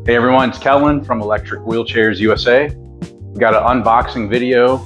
Hey everyone, it's Kellen from Electric Wheelchairs USA. We got an unboxing video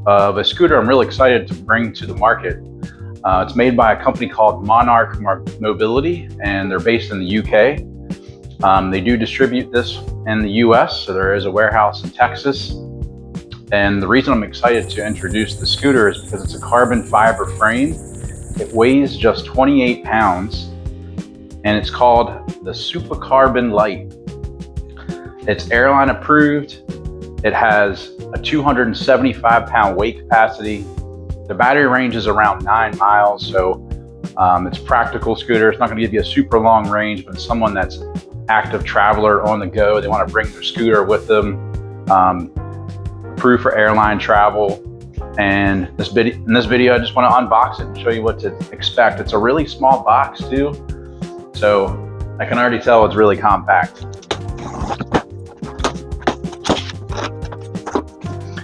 of a scooter I'm really excited to bring to the market. It's made by a company called Monarch Mobility, and they're based in the UK. They do distribute this in the US, so there is a warehouse in Texas. And the reason I'm excited to introduce the scooter is because it's a carbon fiber frame. It weighs just 28 pounds, and it's called the Supa Carbon Lite. It's airline approved. It has a 275 pound weight capacity. The battery range is around 9 miles, so it's a practical scooter. It's not going to give you a super long range, but someone that's active traveler on the go, they want to bring their scooter with them, approved for airline travel. And in this video, I just want to unbox it and show you what to expect. It's a really small box too, so I can already tell it's really compact.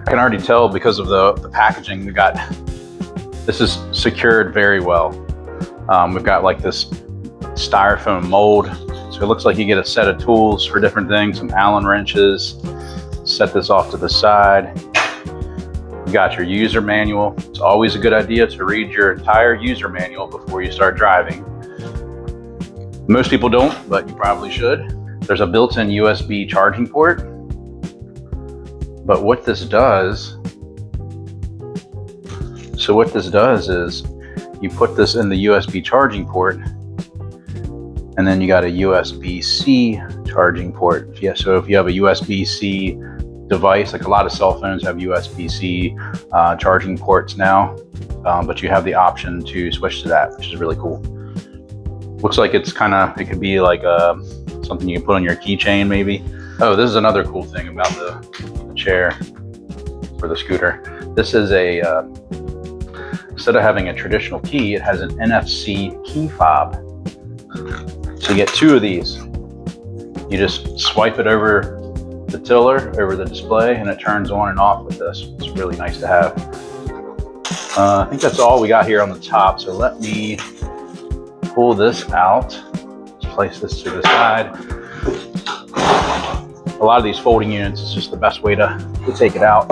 I can already tell because of the packaging we got. This is secured very well. We've got like this styrofoam mold, so it looks like you get a set of tools for different things, some Allen wrenches. Set this off to the side. You got your user manual. It's always a good idea to read your entire user manual before you start driving. Most people don't, but you probably should. There's a built-in USB charging port. But what this does is you put this in the USB charging port, and then you got a USB-C charging port. Yeah, so if you have a USB-C device, like a lot of cell phones have USB-C charging ports now, but you have the option to switch to that, which is really cool. Looks like it could be like something you can put on your keychain maybe. Oh, this is another cool thing about the chair for the scooter. This is instead of having a traditional key, it has an NFC key fob. So you get two of these. You just swipe it over the tiller, over the display, and it turns on and off with this. It's really nice to have. I think that's all we got here on the top. So let me pull this out. Let's place this to the side. A lot of these folding units is just the best way to take it out.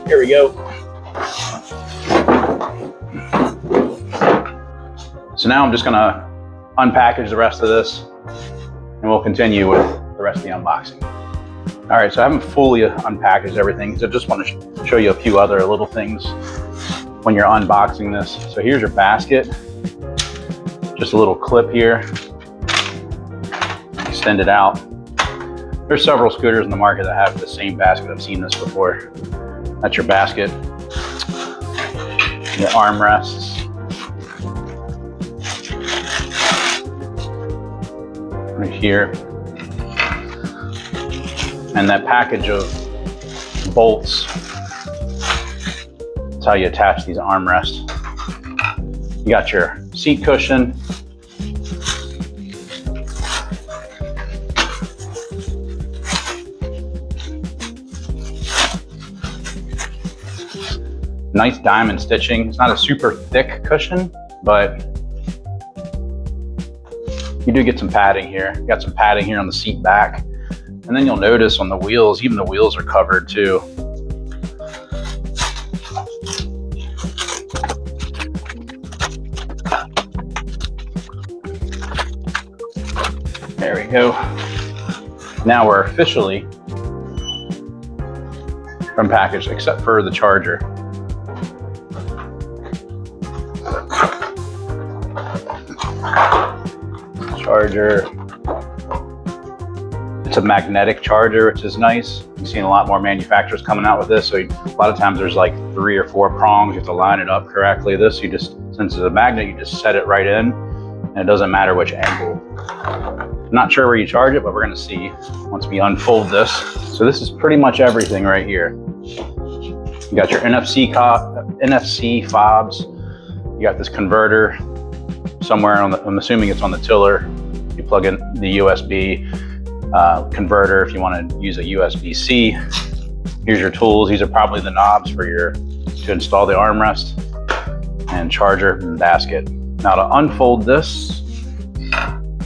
Here we go. So now I'm just gonna unpackage the rest of this, and we'll continue with the rest of the unboxing. All right, so I haven't fully unpackaged everything, so I just want to show you a few other little things when you're unboxing this. So here's your basket, just a little clip here, extend it out. There's several scooters in the market that have the same basket. I've seen this before. That's your basket, your armrests, right here, and that package of bolts. That's how you attach these armrests. You got your seat cushion. Nice diamond stitching. It's not a super thick cushion, but you do get some padding here. You got some padding here on the seat back. And then you'll notice on the wheels, even the wheels are covered too. There we go. Now we're officially unpackaged, except for the charger. It's a magnetic charger, which is nice. I've seen a lot more manufacturers coming out with this. So a lot of times there's like 3 or 4 prongs. You have to line it up correctly. This, since it's a magnet, you just set it right in, and it doesn't matter which angle. I'm not sure where you charge it, but we're gonna see once we unfold this. So this is pretty much everything right here. You got your NFC fobs. You got this converter somewhere I'm assuming it's on the tiller. You plug in the USB converter if you want to use a USB-C. Here's your tools. These are probably the knobs for to install the armrest. and charger and basket. Now to unfold this,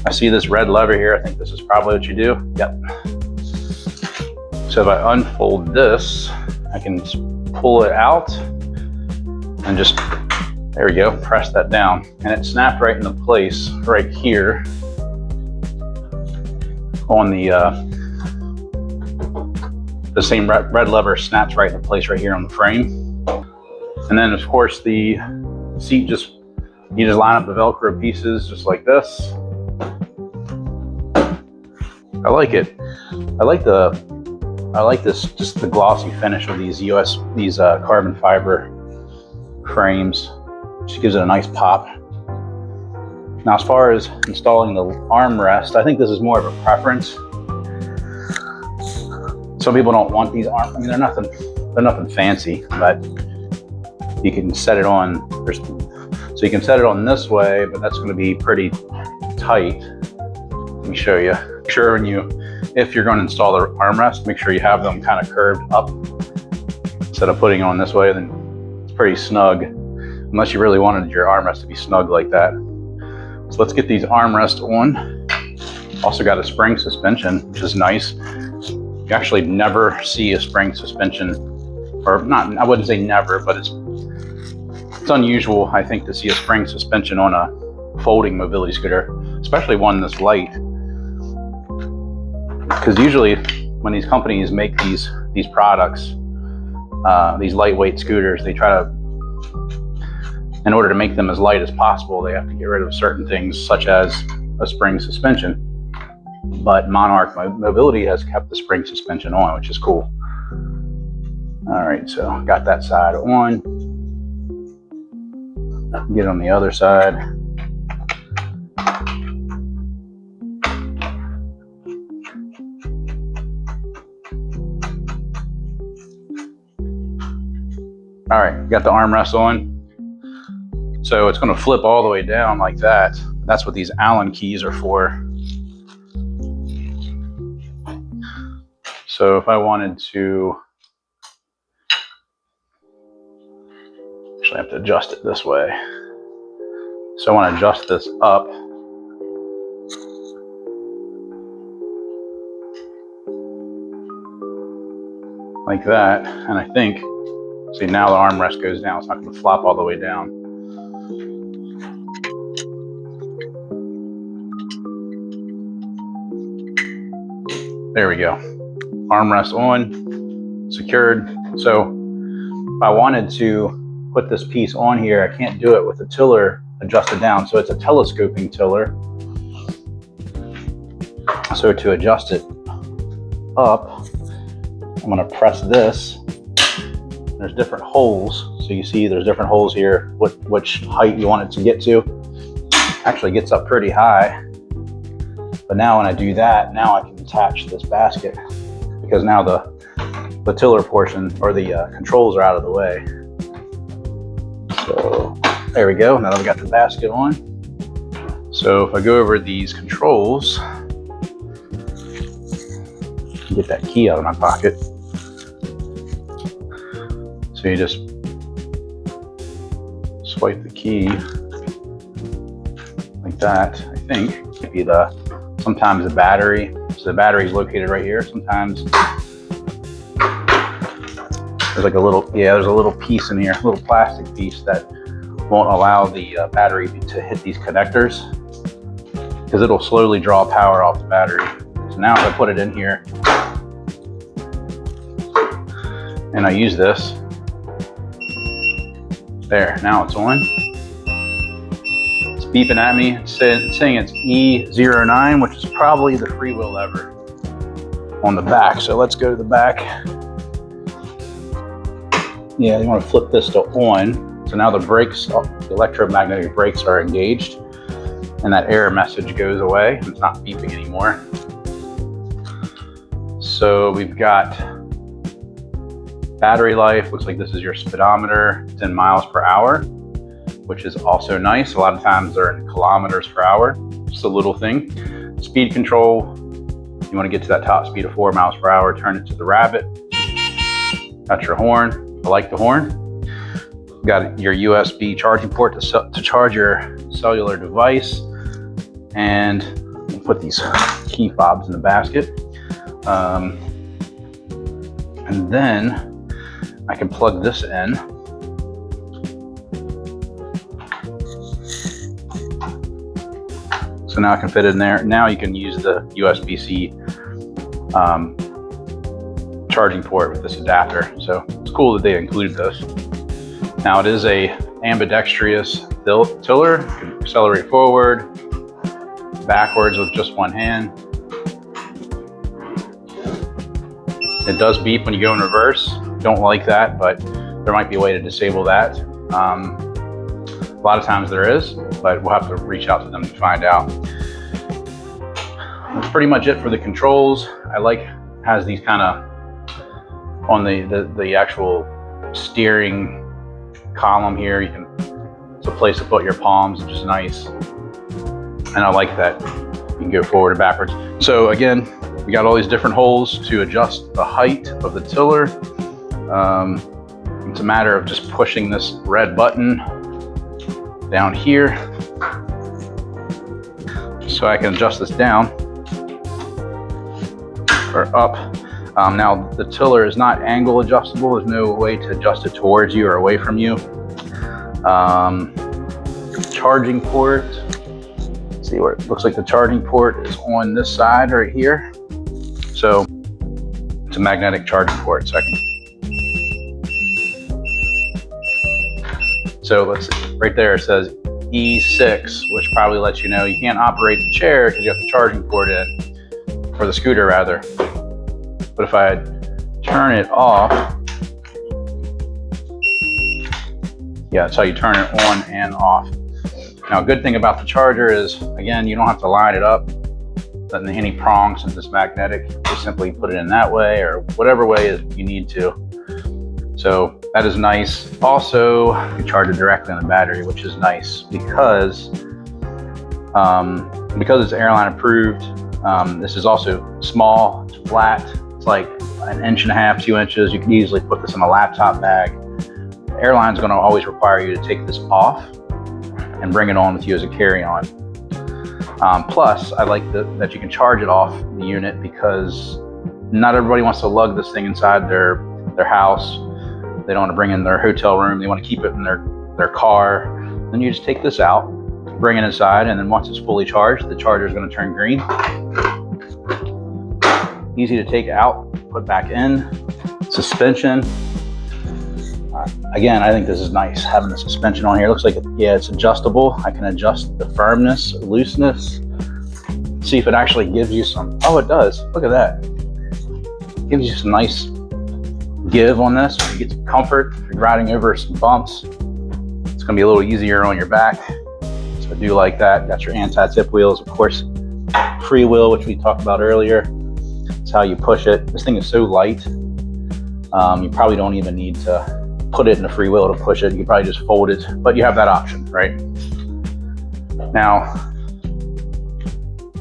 I see this red lever here. I think this is probably what you do. Yep. So if I unfold this, I can pull it out and just, there we go, press that down. And it snapped right into place right here on the same red lever snaps right into place right here on the frame. And then of course the seat you just line up the Velcro pieces just like this. I like it. I like this, just the glossy finish of these carbon fiber frames. Just gives it a nice pop. Now, as far as installing the armrest, I think this is more of a preference. Some people don't want these arms. I mean, they're nothing fancy, but you can set it on. So you can set it on this way, but that's going to be pretty tight. Let me show you. Make sure if you're going to install the armrest, make sure you have them kind of curved up instead of putting it on this way. Then it's pretty snug, unless you really wanted your armrest to be snug like that. So let's get these armrests on. Also got a spring suspension, which is nice. You actually never see a spring suspension, or not, I wouldn't say never, but it's unusual, I think, to see a spring suspension on a folding mobility scooter, especially one this light. Because usually when these companies make these products, these lightweight scooters, they try to, in order to make them as light as possible, they have to get rid of certain things such as a spring suspension. But Monarch Mobility has kept the spring suspension on, which is cool. All right, so got that side on. Get on the other side. All right, got the armrest on. So it's going to flip all the way down like that. That's what these Allen keys are for. So if I wanted to, actually I have to adjust it this way. So I want to adjust this up. Like that, and I think, see, now the armrest goes down. It's not going to flop all the way down. There we go. Armrest on, secured. So if I wanted to put this piece on here, I can't do it with the tiller adjusted down. So it's a telescoping tiller. So to adjust it up, I'm going to press this. There's different holes. So you see there's different holes here, which height you want it to get to. Actually gets up pretty high. But now when I do that, now I can attach this basket because now the tiller portion or the controls are out of the way. So there we go. Now that I've got the basket on. So if I go over these controls, get that key out of my pocket. So you just swipe the key like that, I think. Maybe sometimes the battery. So the battery is located right here. Sometimes there's like there's a little piece in here, a little plastic piece that won't allow the battery to hit these connectors because it'll slowly draw power off the battery. So now if I put it in here and I use this, there, now it's on. It's beeping at me. It's saying it's E09, which is probably the freewheel lever on the back. So let's go to the back. Yeah, you want to flip this to on. So now the brakes, the electromagnetic brakes are engaged and that error message goes away. It's not beeping anymore. So we've got battery life. Looks like this is your speedometer. It's in miles per hour, which is also nice. A lot of times they're in kilometers per hour. Just a little thing. Speed control. You want to get to that top speed of 4 miles per hour. Turn it to the rabbit. That's your horn. I like the horn. Got your USB charging port to charge your cellular device, and put these key fobs in the basket. And then I can plug this in. So now I can fit it in there. Now you can use the USB-C charging port with this adapter. So it's cool that they included this. Now it is a ambidextrous tiller. You can accelerate forward, backwards with just one hand. It does beep when you go in reverse. Don't like that, but there might be a way to disable that. A lot of times there is, but we'll have to reach out to them to find out. That's pretty much it for the controls. I like has these kind of on the actual steering column here. It's a place to put your palms, which is nice. And I like that you can go forward and backwards. So again, we got all these different holes to adjust the height of the tiller. It's a matter of just pushing this red button down here. So I can adjust this down or up. Now the tiller is not angle adjustable. There's no way to adjust it towards you or away from you. Charging port. Let's see where it looks like the charging port is on this side right here. So it's a magnetic charging port. So let's see, right there it says E6, which probably lets you know you can't operate the chair because you have the charging port in, or the scooter rather. But if I turn it off, yeah, that's how you turn it on and off. Now, a good thing about the charger is, again, you don't have to line it up in any prongs since it's magnetic. Just simply put it in that way or whatever way you need to. So that is nice. Also, you can charge it directly on the battery, which is nice because it's airline approved. This is also small, it's flat. It's like 1.5 inches, 2 inches. You can easily put this in a laptop bag. The airline's going to always require you to take this off and bring it on with you as a carry-on. Plus, I like that you can charge it off the unit because not everybody wants to lug this thing inside their house. They don't want to bring it in their hotel room. They want to keep it in their car. Then you just take this out, bring it inside, and then once it's fully charged, the charger is going to turn green. Easy to take out, put back in. Suspension. Again, I think this is nice having the suspension on here. It looks like, it's adjustable. I can adjust the firmness, looseness. See if it actually gives you some, oh, it does. Look at that. It gives you some nice give on this. You get some comfort. If you're riding over some bumps, it's gonna be a little easier on your back. So I do like that. Got your anti-tip wheels, of course. Free wheel, which we talked about earlier. It's how you push it. This thing is so light. You probably don't even need to put it in the free wheel to push it. You can probably just fold it, but you have that option, right? Now,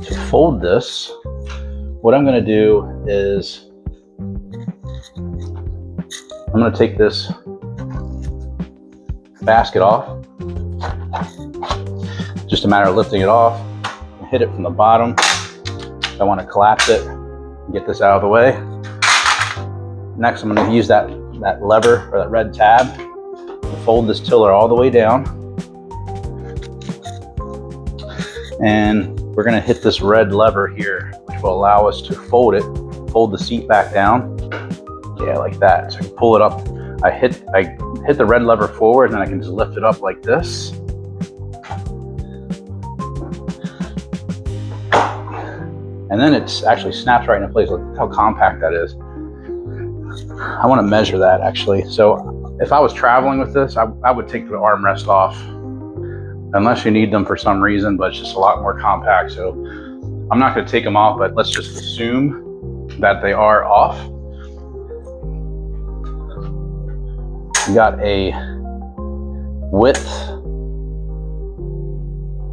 to fold this, what I'm gonna do is I'm going to take this basket off. Just a matter of lifting it off, hit it from the bottom. I want to collapse it and get this out of the way. Next, I'm going to use that lever or that red tab to fold this tiller all the way down. And we're going to hit this red lever here, which will allow us to fold the seat back down. Yeah, like that. So I can pull it up. I hit the red lever forward, and then I can just lift it up like this. And then it actually snaps right into place. Look how compact that is. I want to measure that actually. So if I was traveling with this, I would take the armrest off, unless you need them for some reason, but it's just a lot more compact. So I'm not going to take them off, but let's just assume that they are off. We got a width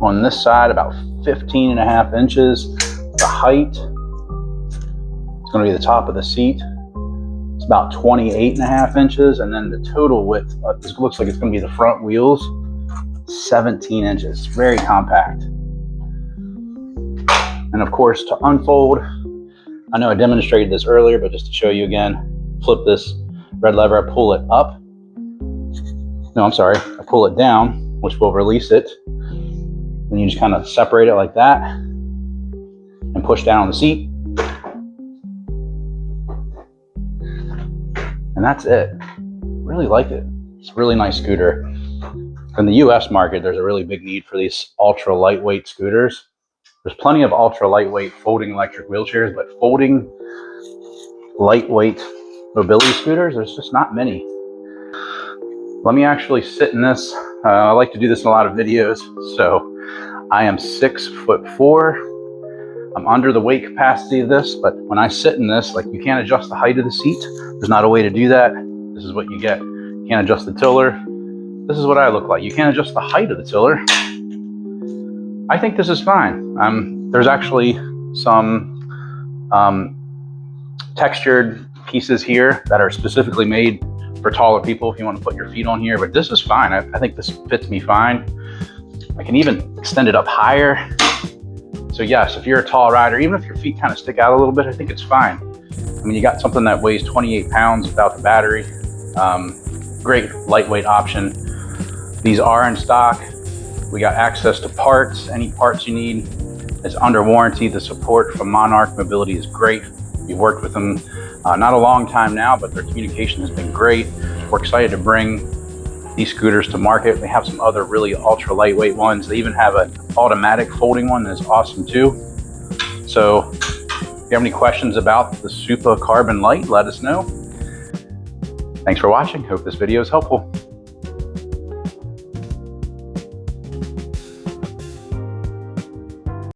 on this side about 15.5 inches. The height is going to be the top of the seat. It's about 28.5 inches, and then the total width, this looks like it's going to be the front wheels, 17 inches. Very compact. And of course, to unfold, I know I demonstrated this earlier, but just to show you again, flip this red lever, I pull it up. No, I'm sorry, I pull it down, which will release it. Then you just kind of separate it like that and push down on the seat. And that's it. Really like it. It's a really nice scooter. In the US market, there's a really big need for these ultra lightweight scooters. There's plenty of ultra lightweight folding electric wheelchairs, but folding lightweight mobility scooters, there's just not many. Let me actually sit in this. I like to do this in a lot of videos. So I am 6'4". I'm under the weight capacity of this, but when I sit in this, like, you can't adjust the height of the seat. There's not a way to do that. This is what you get. You can't adjust the tiller. This is what I look like. You can't adjust the height of the tiller. I think this is fine. There's actually some textured pieces here that are specifically made for taller people if you want to put your feet on here, but this is fine. I think this fits me fine. I can even extend it up higher. So yes, if you're a tall rider, even if your feet kind of stick out a little bit, I think it's fine. I mean, you got something that weighs 28 pounds without the battery. Great lightweight option. These are in stock. We got access to parts. Any parts you need is under warranty. The support from Monarch Mobility is great. We've worked with them not a long time now, but their communication has been great. We're excited to bring these scooters to market. They have some other really ultra lightweight ones. They even have an automatic folding one that's awesome too. So if you have any questions about the Supa Carbon Lite, let us know. Thanks for watching. Hope this video is helpful.